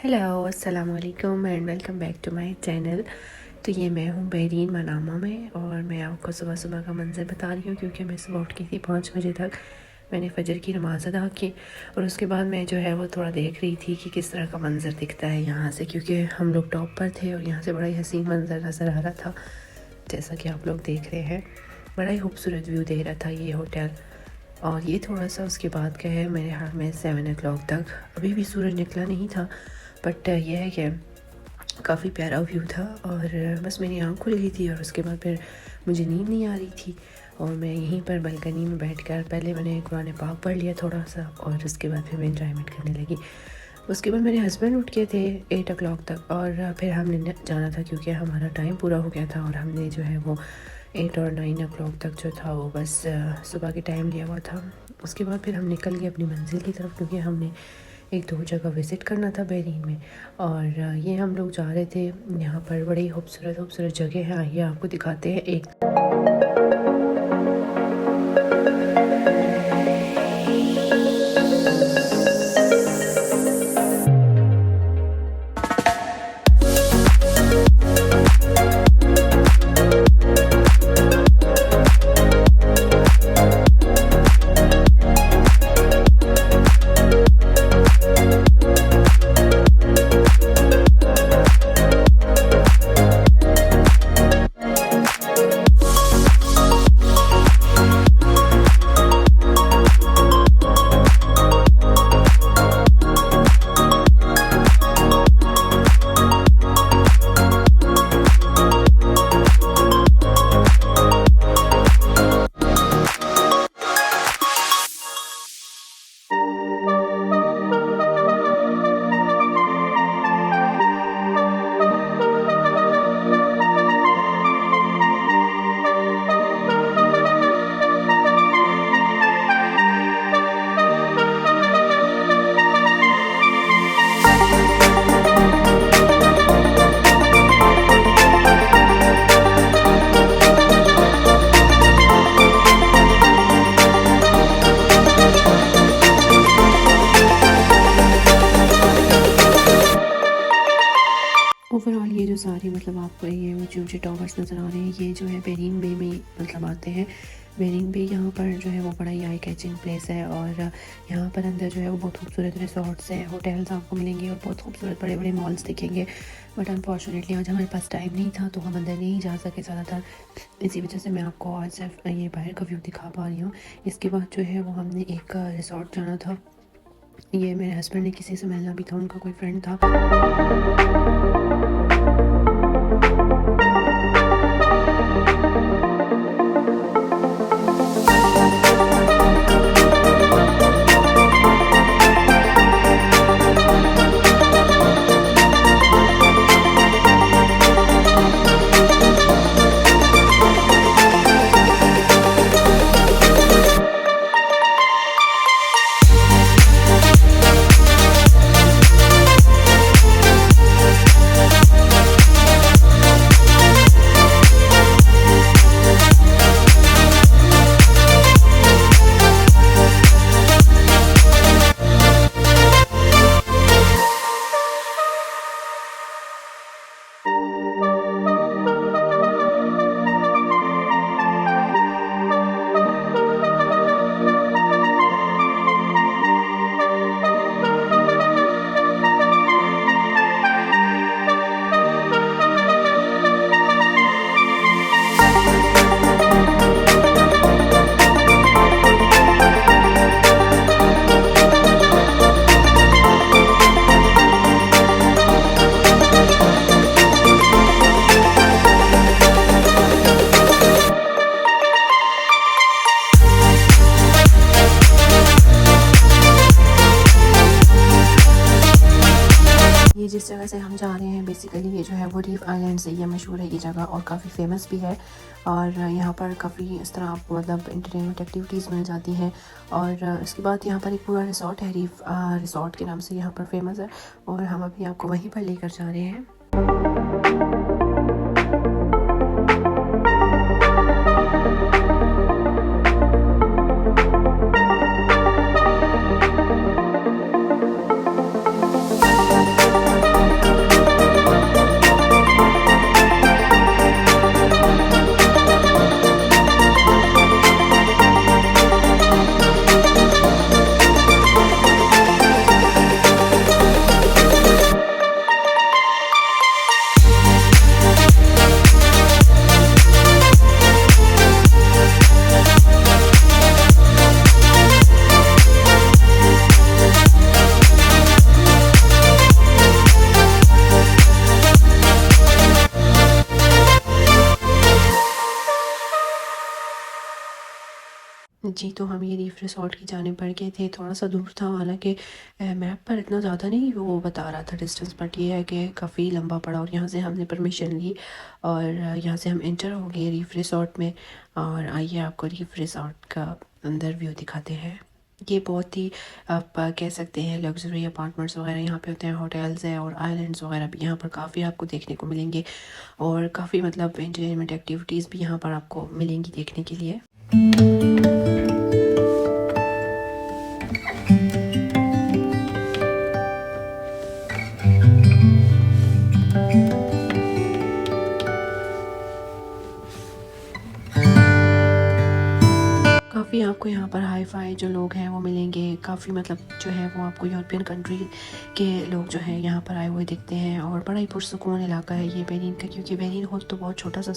Hello अस्सलाम वालेकुम and welcome back to my channel. तो ये मैं हूँ बहरीन मनामा में और मैं आपको सुबह सुबह का मंज़र बता रही हूँ क्योंकि मैं सुबह उठ की थी 5 बजे तक। मैंने फ़जर की नमाज़ अदा की और उसके बाद मैं जो है वो थोड़ा देख रही थी कि किस तरह का मंज़र दिखता है यहाँ से, क्योंकि हम लोग टॉप पर थे और यहाँ से बड़ा ही हसीन मंज़र नज़र आ रहा था। जैसा कि आप लोग देख रहे हैं, बड़ा ही खूबसूरत व्यू दे रहा था ये होटल। और ये थोड़ा सा उसके बाद का है, मेरे ख्याल में 7 o'clock तक, अभी भी सूरज निकला नहीं था, बट यह है कि काफ़ी प्यारा व्यू था। और बस मेरी आँख खुल गई थी और उसके बाद फिर मुझे नींद नहीं आ रही थी और मैं यहीं पर बालकनी में बैठकर पहले मैंने कुरान पाक पढ़ लिया थोड़ा सा और उसके बाद फिर मैं इंजॉयमेंट करने लगी। उसके बाद मेरे हस्बैंड उठ गए थे 8 o'clock तक और फिर हमने जाना था क्योंकि हमारा टाइम पूरा हो गया था और हमने जो है वो 8 और 9 o'clock तक जो था वो बस सुबह के टाइम लिया हुआ था। उसके बाद फिर हम निकल गए अपनी मंजिल की तरफ क्योंकि हमने एक दो जगह विज़िट करना था बहरीन में। और ये हम लोग जा रहे थे, यहाँ पर बड़ी खूबसूरत खूबसूरत जगह है, आइए आपको दिखाते हैं एक। ओवरऑल ये जो सारी मतलब आपको ये ऊंचे ऊंचे टावर्स नज़र आ रहे हैं, ये जो है बेरिन बे में मतलब आते हैं। बेरिन बे यहाँ पर जो है वो बड़ा ही आई कैचिंग प्लेस है और यहाँ पर अंदर जो है वो बहुत खूबसूरत रिसोर्ट्स हैं, होटल्स आपको मिलेंगे और बहुत खूबसूरत बड़े बड़े मॉल्स दिखेंगे। बट अनफॉर्चुनेटली आज हमारे पास टाइम नहीं था तो हम अंदर नहीं जा सके ज़्यादातर, इसी वजह से मैं आपको आज सिर्फ ये बाहर का व्यू दिखा पा रही हूँ। इसके बाद जो है वो हमने एक रिसोर्ट जाना था। ये मेरे हस्बैंड ने किसी से मिलना भी था, उनका कोई फ्रेंड था। ये जिस जगह से हम जा रहे हैं बेसिकली ये जो है वो रीफ आइलैंड से ये मशहूर है ये जगह और काफ़ी फेमस भी है। और यहाँ पर काफ़ी इस तरह आपको मतलब इंटरटेनमेंट एक्टिविटीज़ मिल जाती हैं। और इसके बाद यहाँ पर एक पूरा रिसोर्ट है, रीफ रिसोर्ट के नाम से यहाँ पर फेमस है और हम अभी आपको वहीं पर लेकर जा रहे हैं। जी, तो हम ये रीफ रिसॉर्ट की जानिब बढ़ गए थे। थोड़ा-सा दूर था, हालाँकि मैप पर इतना ज़्यादा नहीं वो बता रहा था डिस्टेंस, बट ये है कि काफ़ी लंबा पड़ा। और यहाँ से हमने परमिशन ली और यहाँ से हम एंटर हो गए रीफ रिसॉर्ट में। और आइए आपको रीफ रिसॉर्ट का अंदर व्यू दिखाते हैं। ये बहुत ही आप कह सकते हैं लग्ज़री अपार्टमेंट्स वगैरह यहाँ पे होते हैं, होटल्स हैं और आइलैंड्स वगैरह भी यहाँ पर काफ़ी आपको देखने को मिलेंगे। और काफ़ी मतलब एंटरटेनमेंट एक्टिविटीज़ भी यहाँ पर आपको मिलेंगी देखने के लिए। काफ़ी आपको यहाँ पर हाई-फ़ाई जो लोग हैं वो मिलेंगे। काफ़ी मतलब जो है वो आपको यूरोपियन कंट्री के लोग जो हैं यहाँ पर आए हुए दिखते हैं। और बड़ा ही पुरसुकून इलाका है ये बेनिन का, क्योंकि बेनिन खुद तो बहुत छोटा सा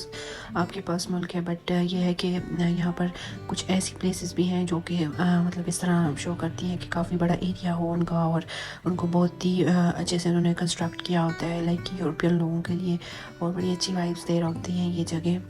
आपके पास मुल्क है, बट ये है कि यहाँ पर कुछ ऐसी प्लेसेस भी हैं जो कि मतलब इस तरह शो करती हैं कि काफ़ी बड़ा एरिया हो उनका और उनको बहुत ही अच्छे से उन्होंने कंस्ट्रक्ट किया होता है लाइक यूरोपियन लोगों के लिए। और बड़ी अच्छी वाइब्स दे रही होती हैं ये जगह।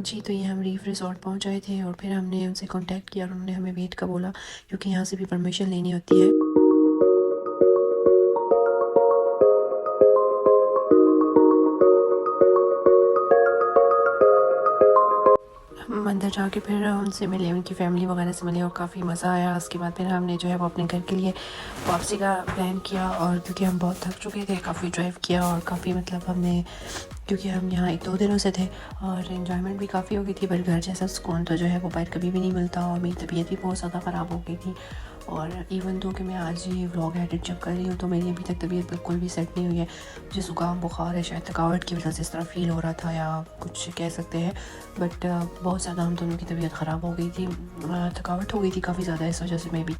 जी, तो ये हम रीफ रिसॉर्ट पहुँच गए थे और फिर हमने उनसे कांटेक्ट किया और उन्होंने हमें वेट का बोला, क्योंकि यहाँ से भी परमिशन लेनी होती है। हम अंदर जाके फिर उनसे मिले, उनकी फ़ैमिली वगैरह से मिले और काफ़ी मज़ा आया। उसके बाद फिर हमने जो है वो अपने घर के लिए वापसी का प्लान किया। और क्योंकि हम बहुत थक चुके थे, काफ़ी ड्राइव किया और काफ़ी मतलब हमने, क्योंकि हम यहाँ 1-2 दिनों से थे और एंजॉयमेंट भी काफ़ी हो गई थी, पर घर जैसा सुकून तो जो है वो बाहर कभी भी नहीं मिलता। और मेरी तबीयत भी बहुत ज़्यादा ख़राब हो गई थी। और इवन तो कि मैं आज ये व्लॉग एडिट जब कर रही हूँ तो मेरी अभी तक तबीयत बिल्कुल भी सेट नहीं हुई है। मुझे ज़ुकाम बुखार है, शायद थकावट की वजह से इस तरह फ़ील हो रहा था या कुछ कह सकते हैं। बट बहुत ज़्यादा हम दोनों की तबीयत ख़राब हो गई थी, थकावट हो गई थी काफ़ी ज़्यादा, इस वजह से मैं भी।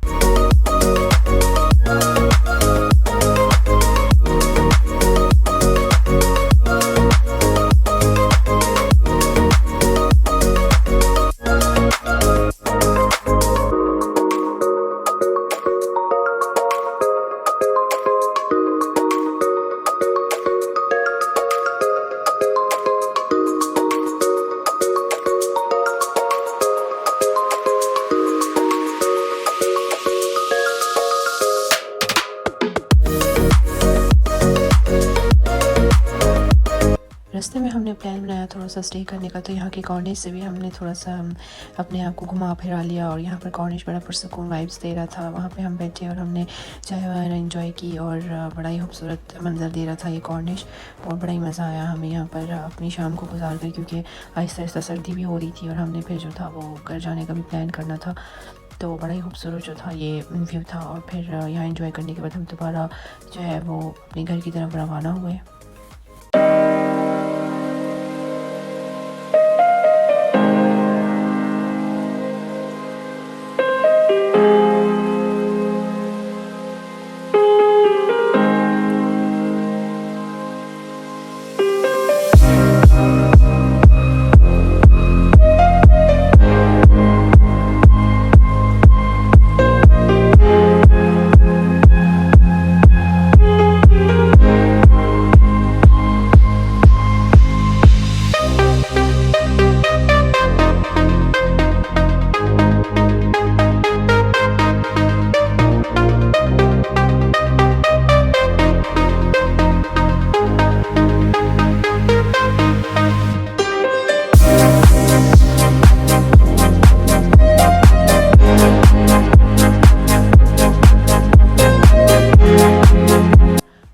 रास्ते में हमने प्लान बनाया थोड़ा सा स्टे करने का, तो यहाँ के कॉर्निश से भी हमने थोड़ा सा अपने आप को घुमा फिरा लिया। और यहाँ पर कॉर्निश बड़ा पुरसुकून वाइब्स दे रहा था। वहाँ पे हम बैठे और हमने चाय वगैरह एंजॉय की और बड़ा ही खूबसूरत मंजर दे रहा था ये कॉर्निश। और बड़ा ही मज़ा आया हमें यहाँ पर अपनी शाम को गुजार कर, क्योंकि आहिस्ता आहिस्ता सर्दी भी हो रही थी और हमने फिर जो था वो घर जाने का भी प्लान करना था। तो बड़ा ही खूबसूरत जो था ये व्यू था। और फिर यहाँ एंजॉय करने के बाद हम दोबारा जो है वो अपने घर की तरफ रवाना हुए।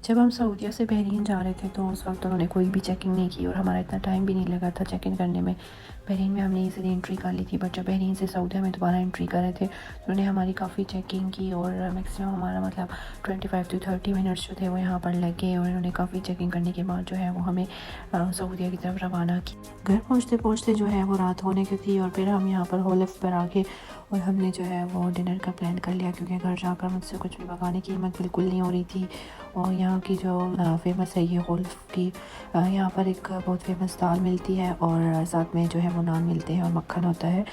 जब हम सऊदीया से बहरीन जा रहे थे तो उस वक्त उन्होंने कोई भी चेकिंग नहीं की और हमारा इतना टाइम भी नहीं लगा था चेक इन करने में। बहरीन में हमने इजीली एंट्री कर ली थी, बट जब बहरीन से सऊदीया में दोबारा एंट्री कर रहे थे तो उन्होंने हमारी काफ़ी चेकिंग की और मैक्सिमम हमारा मतलब 25 to 30 मिनट्स जो थे वो यहाँ पर लगे और उन्होंने काफ़ी चेकिंग करने के बाद जो है वो हमें सऊदीया की तरफ रवाना की। घर पहुँचते पहुँचते जो है वो रात होने की थी और फिर हम यहाँ पर होलिफ पर आके और हमने जो है वो डिनर का प्लान कर लिया, क्योंकि घर जाकर मुझसे कुछ भी पकाने की हिम्मत बिल्कुल नहीं हो रही थी। और यहाँ की जो फेमस है ये होल्फ की, यहाँ पर एक बहुत फेमस दाल मिलती है और साथ में जो है वो नान मिलते हैं और मक्खन होता है।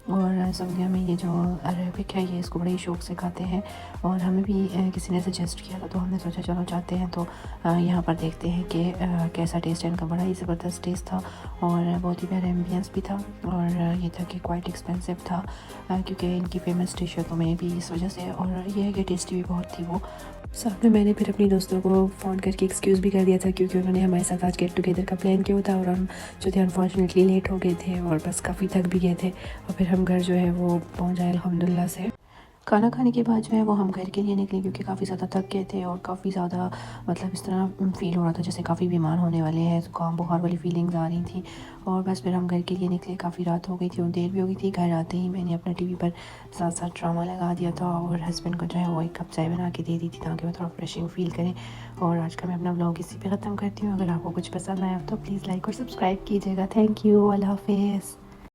और सऊदीया में ये जो अरेबिक है ये इसको बड़े ही शौक़ से खाते हैं और हमें भी किसी ने सजेस्ट किया था तो हमने सोचा चलो जाते हैं तो यहाँ पर देखते हैं कि कैसा टेस्ट है इनका। बड़ा ही ज़बरदस्त टेस्ट था और बहुत ही प्यारा एम्बियंस भी था और ये था कि क्वाइट एक्सपेंसिव था क्योंकि इनकी फेमस डिश है तो मैं भी इस वजह से, और ये है कि टेस्टी भी बहुत थी वो। साथ में मैंने फिर अपनी दोस्तों को फ़ोन करके एक्सक्यूज़ भी कर दिया था क्योंकि उन्होंने हमारे साथ आज गेट टुगेदर का प्लान किया था और हम जो थे अनफॉर्चुनेटली लेट हो गए थे और बस काफ़ी थक भी गए थे और फिर हम घर जो है वो पहुंच जाए अल्हम्दुलिल्लाह से। खाना खाने के बाद जो है वो हम घर के लिए निकले क्योंकि काफ़ी ज़्यादा थक गए थे और काफ़ी ज़्यादा मतलब इस तरह फ़ील हो रहा था जैसे काफ़ी बीमार होने वाले हैं, ज़ुकाम बुखार वाली फीलिंग्स आ रही थी। और बस फिर हम घर के लिए निकले, काफ़ी रात हो गई थी और देर भी हो गई थी। घर आते ही मैंने अपना टीवी पर साथ साथ ड्रामा लगा दिया था और हस्बैंड को जो है वो एक कप चाय बना के दे दी थी ताकि वो थोड़ा फ्रेशिंग फ़ील करें। और आज का मैं अपना व्लॉग इसी पे ख़त्म करती हूँ। अगर आपको कुछ पसंद आया तो प्लीज़ लाइक और सब्सक्राइब कीजिएगा। थैंक यू, अल्लाह हाफ़िज़।